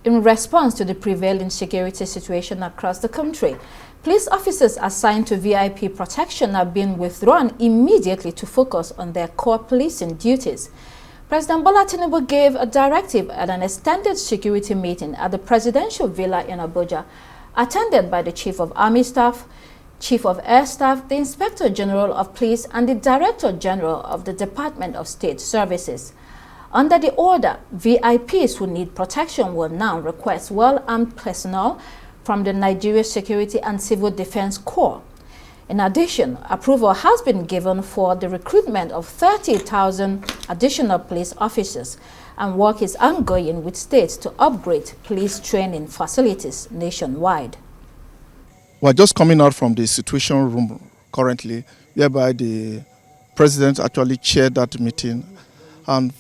in response to the prevailing security situation across the country. Police officers assigned to VIP protection are being withdrawn immediately to focus on their core policing duties. President Bola Tinubu gave a directive at an extended security meeting at the presidential villa in Abuja, attended by the Chief of Army Staff, Chief of Air Staff, the Inspector General of Police, and the Director General of the Department of State Services. Under the order, VIPs who need protection will now request well-armed personnel from the Nigeria Security and Civil Defense Corps. In addition, approval has been given for the recruitment of 30,000 additional police officers, and work is ongoing with states to upgrade police training facilities nationwide. We're just coming out from the situation room currently, whereby the president actually chaired that meeting and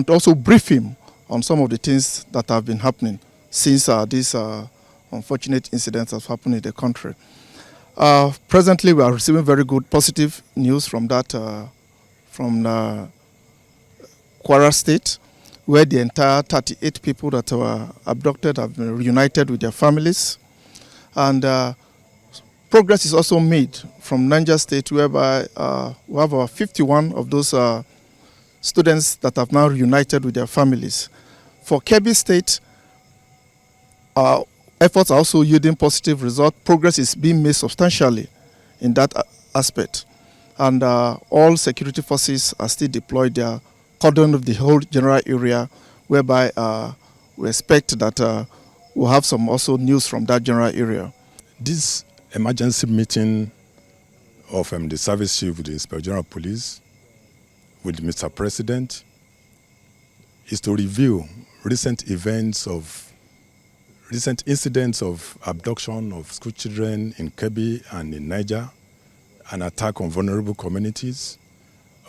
also brief him on some of the things that have been happening since these unfortunate incidents have happened in the country. Presently, we are receiving very good positive news from from Kwara State, where the entire 38 people that were abducted have been reunited with their families. And progress is also made from Niger State, whereby we have 51 of those students that have now reunited with their families. For Kebbi State, efforts are also yielding positive results. Progress is being made substantially in that aspect. And all security forces are still deployed there, cordoning the whole general area, whereby we expect that we'll have some also news from that general area. This emergency meeting of the service chief with the Inspector General of Police with Mr. President is to review recent incidents of abduction of school children in Kebbi and in Niger, an attack on vulnerable communities.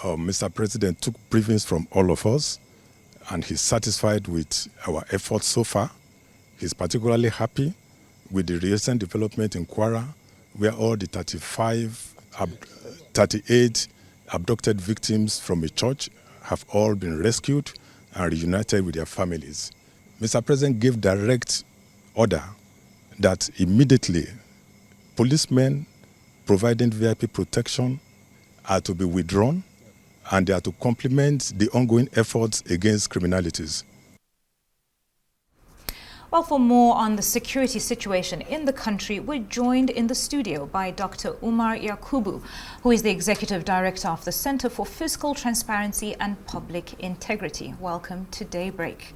Mr. President took briefings from all of us, and he's satisfied with our efforts so far. He's particularly happy with the recent development in Kwara, where all the 38 abducted victims from a church have all been rescued and reunited with their families. Mr. President gave direct order that immediately policemen providing VIP protection are to be withdrawn, and they are to complement the ongoing efforts against criminalities. Well, for more on the security situation in the country, we're joined in the studio by Dr. Umar Yakubu, who is the Executive Director of the Center for Fiscal Transparency and Public Integrity. Welcome to Daybreak.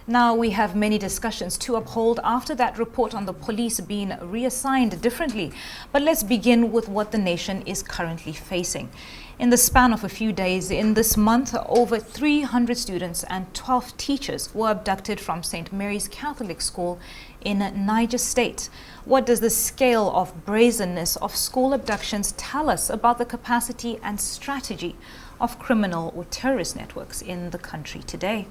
Now, we have many discussions to uphold after that report on the police being reassigned differently. But let's begin with what the nation is currently facing. In the span of a few days in this month, over 300 students and 12 teachers were abducted from St. Mary's Catholic School in Niger State. What does the scale of brazenness of school abductions tell us about the capacity and strategy of criminal or terrorist networks in the country today?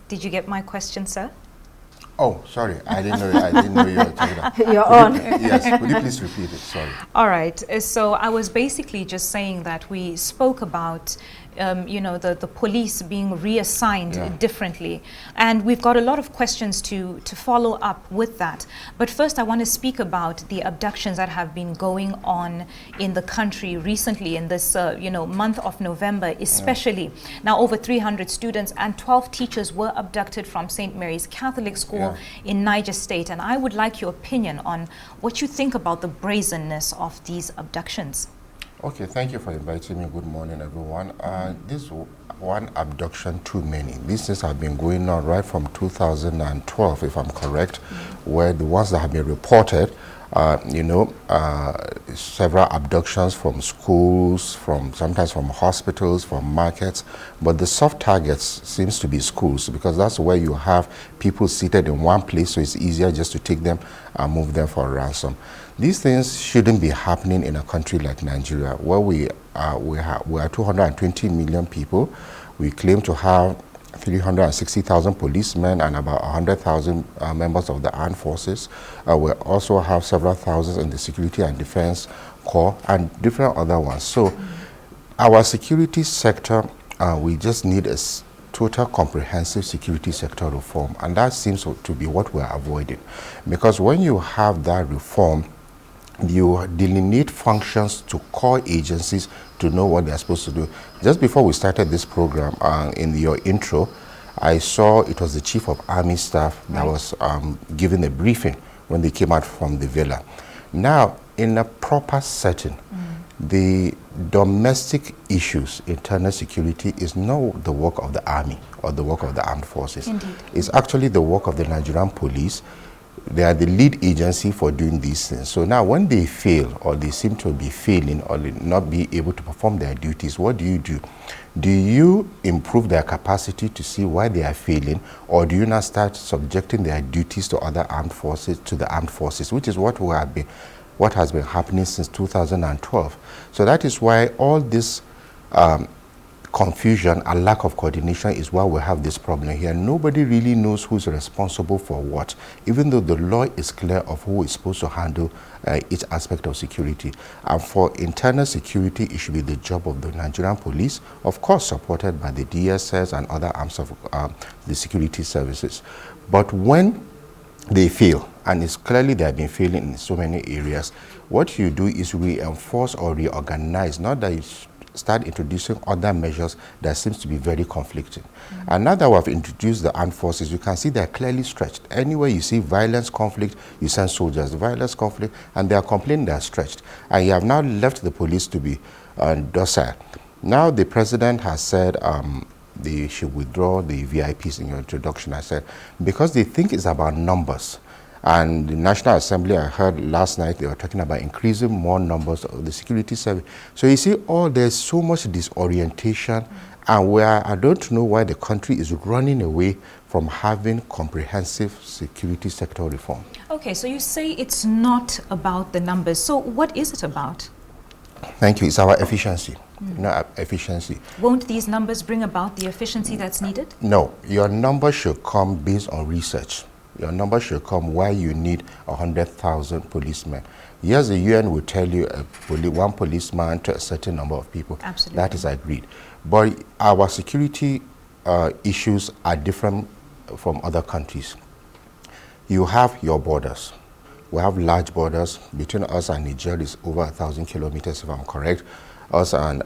Did you get my question, sir? Oh, sorry. I didn't know you were talking about. You're on. Yes. Would you please repeat it? Sorry. All right. So I was basically just saying that we spoke about the police being reassigned differently. And we've got a lot of questions to follow up with that. But first, I want to speak about the abductions that have been going on in the country recently in this, month of November, especially. Now, over 300 students and 12 teachers were abducted from St. Mary's Catholic School in Niger State. And I would like your opinion on what you think about the brazenness of these abductions. Okay, thank you for inviting me. Good morning, everyone. This one abduction too many. These things have been going on right from 2012, if I'm correct, where the ones that have been reported, several abductions from schools, sometimes from hospitals, from markets, but the soft targets seems to be schools, because that's where you have people seated in one place, so it's easier just to take them and move them for ransom. These things shouldn't be happening in a country like Nigeria, where we are 220 million people. We claim to have 360,000 policemen and about 100,000 members of the armed forces. We also have several thousands in the Security and Defense Corps and different other ones. So our security sector, we just need total comprehensive security sector reform, and that seems to be what we're avoiding. Because when you have that reform, you delineate functions to core agencies to know what they're supposed to do. Just before we started this program, in your intro, I saw it was the Chief of Army Staff that was giving a briefing when they came out from the villa. Now, in a proper setting, the domestic issues, internal security, is not the work of the army or the work of the armed forces. Indeed. It's actually the work of the Nigerian police. They are the lead agency for doing these things. So now when they fail, or they seem to be failing, or not be able to perform their duties, what do? Do you improve their capacity to see why they are failing, or do you now start subjecting their duties to other armed forces, to the armed forces, which is what has been happening since 2012. So that is why all this confusion and lack of coordination is why we have this problem here. Nobody really knows who's responsible for what, even though the law is clear of who is supposed to handle each aspect of security. And for internal security, it should be the job of the Nigerian police, of course supported by the DSS and other arms of the security services. But when they fail, and it's clearly they have been failing in so many areas, what you do is reinforce or reorganize, not that you start introducing other measures that seems to be very conflicting. And now that we have introduced the armed forces, you can see they're clearly stretched. Anywhere you see violence, conflict, you send soldiers. Violence, conflict, and they are complaining they're stretched. And you have now left the police to be docile. Now the president has said they should withdraw the VIPs in your introduction. I said, because they think it's about numbers. And the National Assembly, I heard last night, they were talking about increasing more numbers of the security service. So you see, there's so much disorientation, and where I don't know why the country is running away from having comprehensive security sector reform. Okay, so you say it's not about the numbers. So what is it about? Thank you. It's our efficiency. Not efficiency. Won't these numbers bring about the efficiency that's needed? No. Your number should come based on research. Your number should come why you need 100,000 policemen. Yes, the UN will tell you one policeman to a certain number of people. Absolutely. That is agreed. But our security issues are different from other countries. You have your borders. We have large borders. Between us and Niger is over 1,000 kilometers, if I'm correct. Us and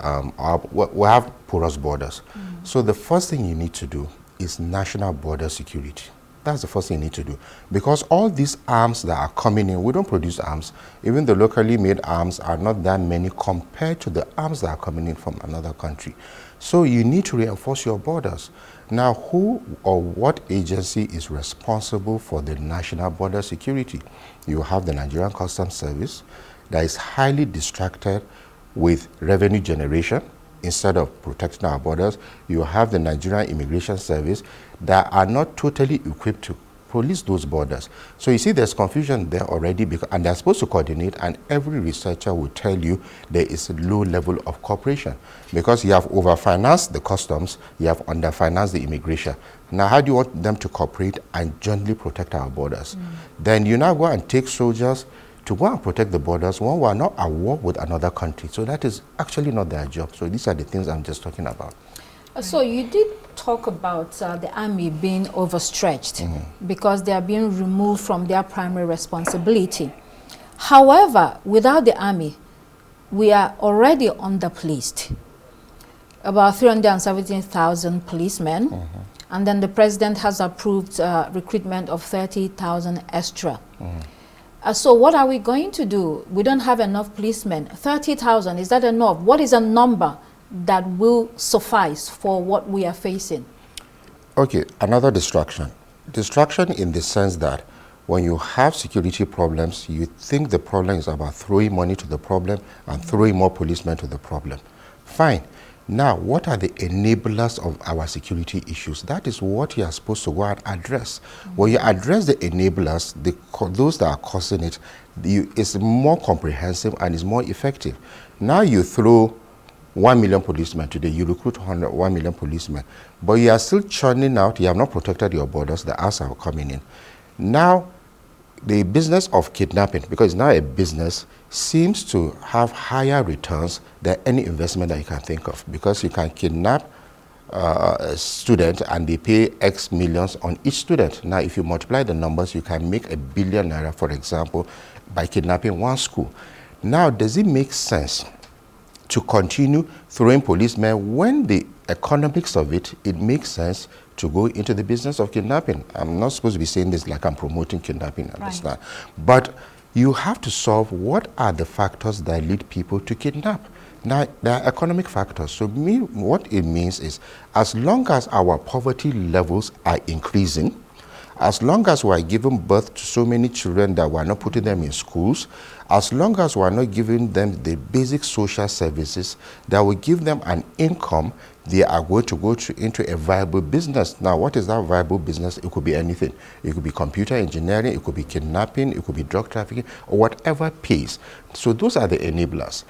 we have porous borders. So the first thing you need to do is national border security. That's the first thing you need to do. Because all these arms that are coming in, we don't produce arms. Even the locally made arms are not that many compared to the arms that are coming in from another country. So you need to reinforce your borders. Now, who or what agency is responsible for the national border security? You have the Nigerian Customs Service that is highly distracted with revenue generation instead of protecting our borders. You have the Nigerian Immigration Service that are not totally equipped to police those borders. So you see there's confusion there already, and they're supposed to coordinate, and every researcher will tell you there is a low level of cooperation because you have overfinanced the customs, you have underfinanced the immigration. Now how do you want them to cooperate and jointly protect our borders? Then you now go and take soldiers to go and protect the borders when we are not at war with another country. So that is actually not their job. So these are the things I'm just talking about. So you did talk about the army being overstretched because they are being removed from their primary responsibility. However, without the army, we are already underpoliced. About 317,000 policemen, and then the president has approved recruitment of 30,000 extra. So what are we going to do? We don't have enough policemen. 30,000, is that enough? What is a number that will suffice for what we are facing? Okay, another distraction. Distraction in the sense that when you have security problems, you think the problem is about throwing money to the problem and throwing more policemen to the problem. Fine. Now, what are the enablers of our security issues? That is what you are supposed to go and address. When you address the enablers, those that are causing it, it's more comprehensive and is more effective. Now you throw 1 million policemen today, you recruit 1 million policemen, but you are still churning out, you have not protected your borders, the arms are coming in. Now, the business of kidnapping, because it's now a business, seems to have higher returns than any investment that you can think of, because you can kidnap student and they pay X millions on each student. Now, if you multiply the numbers, you can make ₦1 billion, for example, by kidnapping one school. Now, does it make sense to continue throwing policemen when the economics of it makes sense to go into the business of kidnapping? I'm not supposed to be saying this like I'm promoting kidnapping, understand? But you have to solve what are the factors that lead people to kidnap. Now, there are economic factors. So what it means is, as long as our poverty levels are increasing, as long as we are giving birth to so many children that we are not putting them in schools, as long as we are not giving them the basic social services that will give them an income, they are going to go into a viable business. Now, what is that viable business? It could be anything. It could be computer engineering, it could be kidnapping, it could be drug trafficking, or whatever pays. So those are the enablers.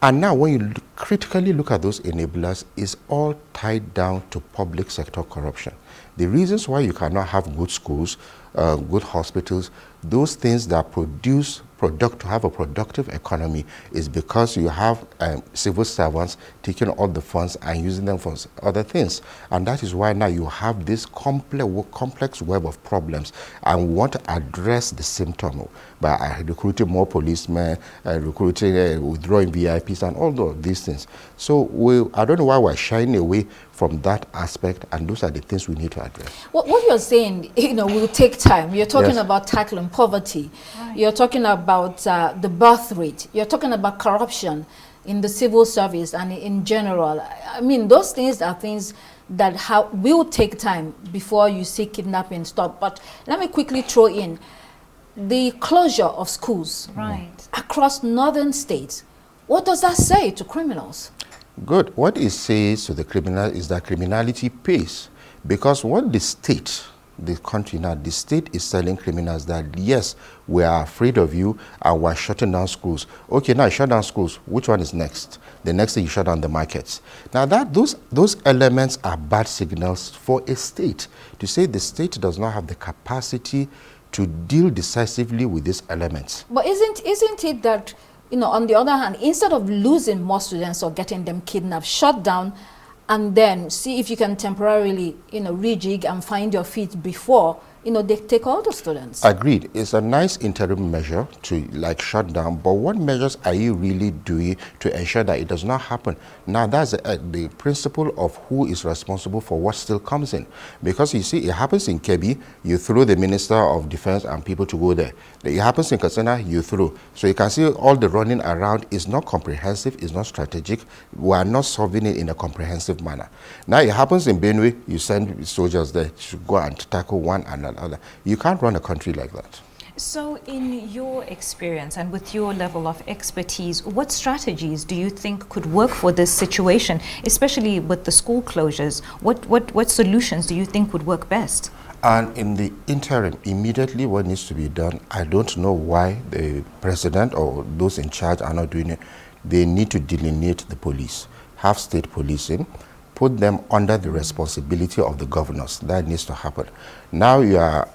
And now when you critically look at those enablers, it's all tied down to public sector corruption. The reasons why you cannot have good schools, good hospitals, those things that to have a productive economy is because you have civil servants taking all the funds and using them for other things. And that is why now you have this complex web of problems, and we want to address the symptom by recruiting more policemen, withdrawing VIPs and all these things. So I don't know why we're shying away from that aspect, and those are the things we need to address. What you're saying, will take time. You're talking about tackling poverty. Right. You're talking about the birth rate. You're talking about corruption in the civil service and in general. I mean, those things are things that will take time before you see kidnapping stop. But let me quickly throw in the closure of schools across northern states. What does that say to criminals? Good. What it says to the criminal is that criminality pays. Because what the state, the country now, the state is telling criminals that, yes, we are afraid of you and we're shutting down schools. Okay, now you shut down schools. Which one is next? The next thing, you shut down the markets. Now, those elements are bad signals for a state. To say the state does not have the capacity to deal decisively with these elements. But isn't it that, on the other hand, instead of losing more students or getting them kidnapped, shut down, and then see if you can temporarily, rejig and find your feet before, they take all the students? Agreed. It's a nice interim measure to shut down, but what measures are you really doing to ensure that it does not happen? Now, that's the principle of who is responsible for what still comes in. Because you see, it happens in Kebbi, you throw the Minister of Defense and people to go there. It happens in Katsina, you throw. So you can see all the running around is not comprehensive, it's not strategic. We are not solving it in a comprehensive manner. Now, it happens in Benue, you send soldiers there to go and tackle one another. You can't run a country like that. So in your experience and with your level of expertise, what strategies do you think could work for this situation, especially with the school closures? What solutions do you think would work best? And in the interim, immediately what needs to be done, I don't know why the president or those in charge are not doing it. They need to delineate the police, have state policing, put them under the responsibility of the governors. That needs to happen. Now you are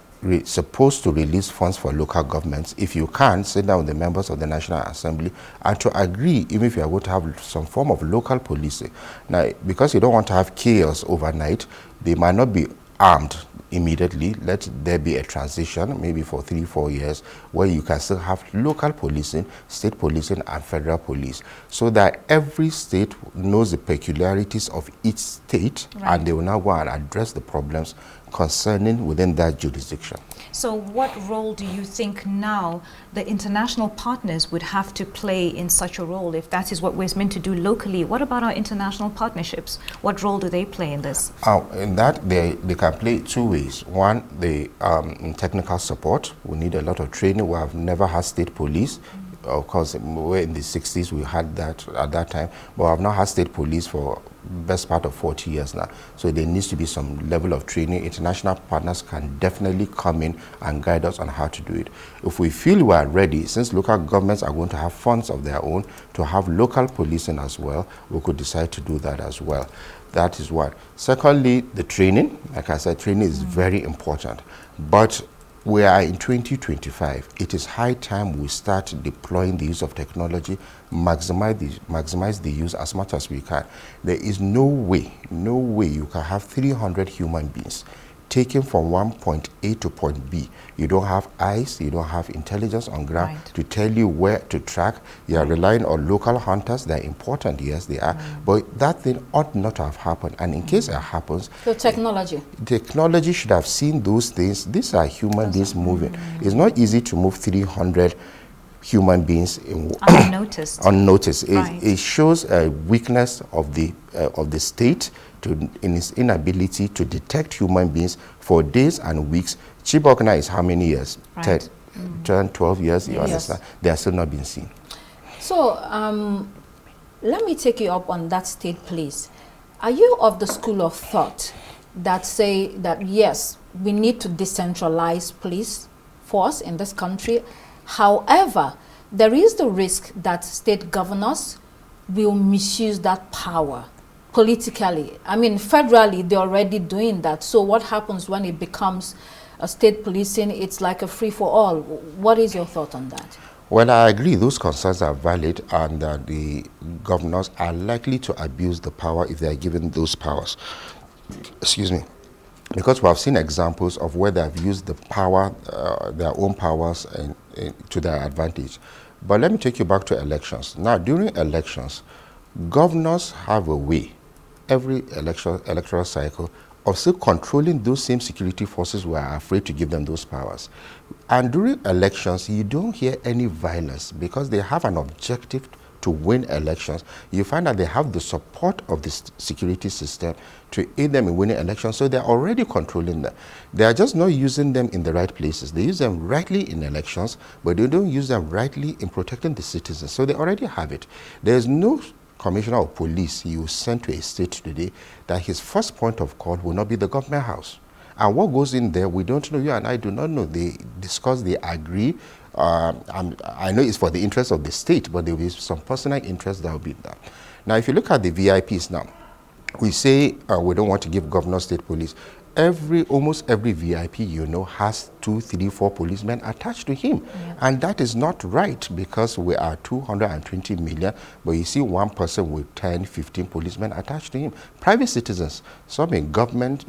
supposed to release funds for local governments. If you can, sit down with the members of the National Assembly and to agree, even if you are going to have some form of local policing. Now, because you don't want to have chaos overnight, they might not be armed immediately. Let there be a transition, maybe for 3-4 years, where you can still have local policing, state policing, and federal police, so that every state knows the peculiarities of each state, and they will now go and address the problems concerning within that jurisdiction. So what role do you think now the international partners would have to play in such a role? If that is what we're meant to do locally, what about our international partnerships? What role do they play in this? In that, they can play two ways. One, in technical support. We need a lot of training. We have never had state police. Of course, we're in the 60s, we had that at that time, but I've not had state police for best part of 40 years now. So there needs to be some level of training. International partners can definitely come in and guide us on how to do it. If we feel we are ready, since local governments are going to have funds of their own to have local policing as well, we could decide to do that as well. That is one. Secondly, the training. Like I said, training is very important. But we are in 2025. It is high time we start deploying the use of technology, maximize the use as much as we can. There is no way you can have 300 human beings taken from one point A to point B. You don't have eyes, you don't have intelligence on ground to tell you where to track. You are relying on local hunters. They're important, yes, they are. But that thing ought not to have happened. And in case it happens, so technology should have seen those things. These are human beings moving. It's not easy to move 300 human beings unnoticed. Unnoticed. It shows a weakness of the state in its inability to detect human beings for days and weeks. Chibok now is how many years? 10, 12 years, you understand? They are still not being seen. So let me take you up on that state, please. Are you of the school of thought that say that, yes, we need to decentralize police force in this country? However, there is the risk that state governors will misuse that power politically. I mean, federally, they're already doing that. So what happens when it becomes a state policing? It's like a free-for-all. What is your thought on that? Well, I agree. Those concerns are valid, and the governors are likely to abuse the power if they are given those powers. Excuse me. Because we have seen examples of where they have used the power, their own powers, to their advantage. But let me take you back to elections. Now, during elections, governors have a way, every electoral cycle, of still controlling those same security forces who are afraid to give them those powers. And during elections, you don't hear any violence because they have an objective to win elections. You find that they have the support of the security system to aid them in winning elections, so they're already controlling them. They are just not using them in the right places. They use them rightly in elections, but they don't use them rightly in protecting the citizens, so they already have it. There's no commissioner of police you send to a state today that his first point of call will not be the government house. And what goes in there, we don't know. You and I do not know. They discuss, they agree. I know it's for the interest of the state, but there will be some personal interest that will be there. Now, if you look at the VIPs now, we say we don't want to give governor state police. Almost every VIP you know has 2, 3, 4 policemen attached to him. And that is not right because we are 220 million, but you see one person with 10, 15 policemen attached to him. Private citizens, some in government,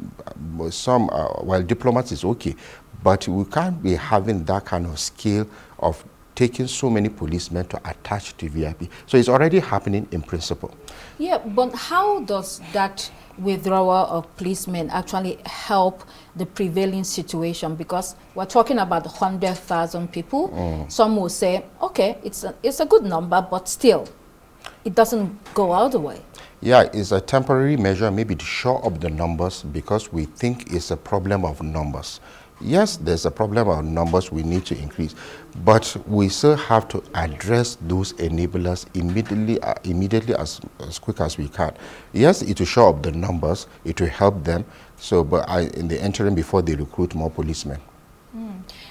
some, while diplomats is okay, but we can't be having that kind of scale of taking so many policemen to attach to VIP. So it's already happening in principle. Yeah, but how does that withdrawal of policemen actually help the prevailing situation? Because we're talking about 100,000 people. Some will say, okay, it's a good number, but still, it doesn't go all the way. Yeah, it's a temporary measure, maybe to shore up the numbers because we think it's a problem of numbers. Yes, there's a problem of numbers we need to increase, but we still have to address those enablers immediately as quick as we can. Yes, it will show up the numbers, it will help them, so, but in the interim before they recruit more policemen.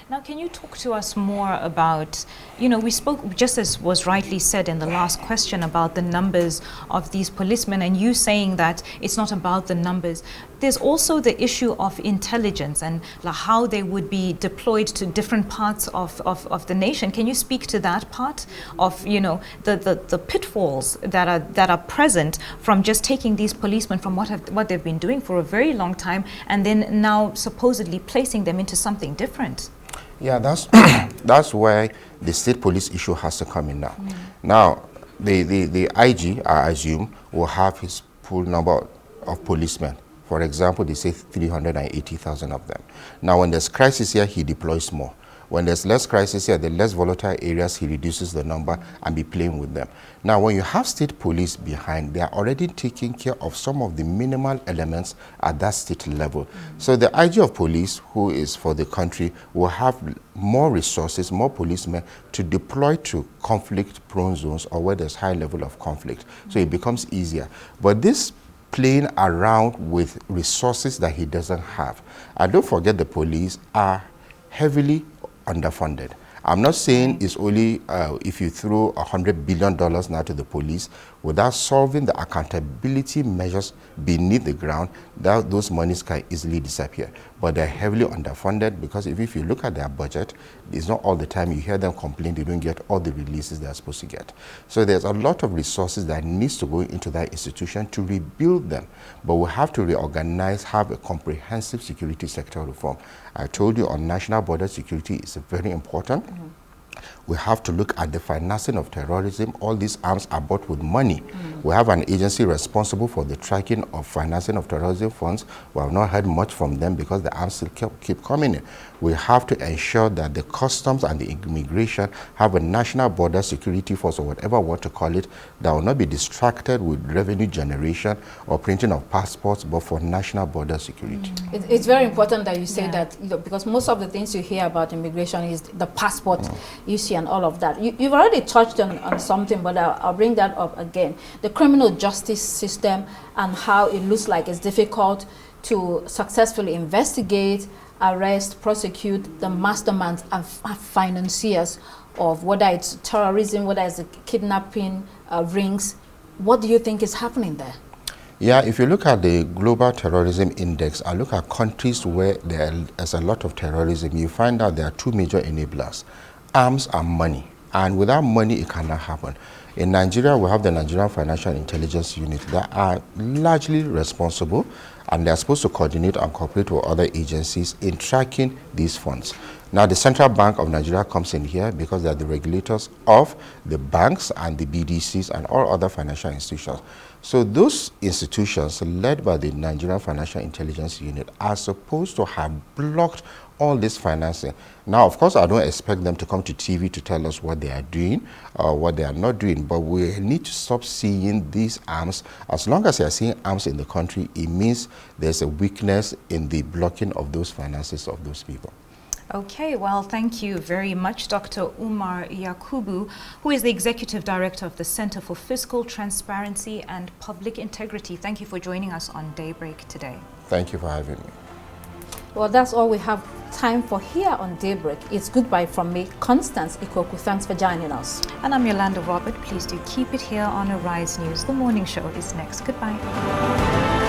Now, can you talk to us more about, you know, we spoke, just as was rightly said in the last question, about the numbers of these policemen, and you saying that it's not about the numbers. There's also the issue of intelligence and how they would be deployed to different parts of the nation. Can you speak to that part of, you know, the pitfalls that are present from just taking these policemen from what they've been doing for a very long time and then now supposedly placing them into something different? Yeah, that's why the state police issue has to come in now. Now, the IG, I assume, will have his full number of policemen. For example, they say 380,000 of them. Now, when there's crisis here, he deploys more. When there's less crisis here, the less volatile areas, he reduces the number and be playing with them. Now, when you have state police behind, they are already taking care of some of the minimal elements at that state level. So the IG of police, who is for the country, will have more resources, more policemen to deploy to conflict-prone zones or where there's high level of conflict. So it becomes easier. But this playing around with resources that he doesn't have. And don't forget the police are heavily underfunded. I'm not saying it's only if you throw $100 billion now to the police, Without solving the accountability measures beneath the ground, those monies can easily disappear. But they're heavily underfunded because if you look at their budget, it's not all the time you hear them complain they don't get all the releases they're supposed to get. So there's a lot of resources that needs to go into that institution to rebuild them. But we have to reorganize, have a comprehensive security sector reform. I told you on national border security is very important. We have to look at the financing of terrorism. All these arms are bought with money. We have an agency responsible for the tracking of financing of terrorism funds. We have not heard much from them because the arms still keep coming in. We have to ensure that the customs and the immigration have a national border security force, or whatever you want to call it, that will not be distracted with revenue generation or printing of passports, but for national border security. It's very important that you say that, because most of the things you hear about immigration is the passport issue and all of that. You've already touched on something, but I'll bring that up again. The criminal justice system and how it looks like it's difficult to successfully investigate, arrest, prosecute the masterminds and financiers of whether it's terrorism, whether it's kidnapping rings. What do you think is happening there? Yeah, if you look at the Global Terrorism Index, I look at countries where there is a lot of terrorism, you find out there are two major enablers: arms and money. And without money, it cannot happen. In Nigeria, we have the Nigerian Financial Intelligence Unit that are largely responsible, and they're supposed to coordinate and cooperate with other agencies in tracking these funds. Now, the Central Bank of Nigeria comes in here because they are the regulators of the banks and the BDCs and all other financial institutions. So those institutions led by the Nigerian Financial Intelligence Unit are supposed to have blocked all this financing. Now, of course, I don't expect them to come to TV to tell us what they are doing or what they are not doing, but we need to stop seeing these arms. As long as they are seeing arms in the country, it means there's a weakness in the blocking of those finances of those people. Okay, well, thank you very much, Dr. Umar Yakubu, who is the Executive Director of the Center for Fiscal Transparency and Public Integrity. Thank you for joining us on Daybreak today. Thank you for having me. Well, that's all we have time for here on Daybreak. It's goodbye from me, Constance Ikoku. Thanks for joining us. And I'm Yolanda Robert. Please do keep it here on Arise News. The morning show is next. Goodbye.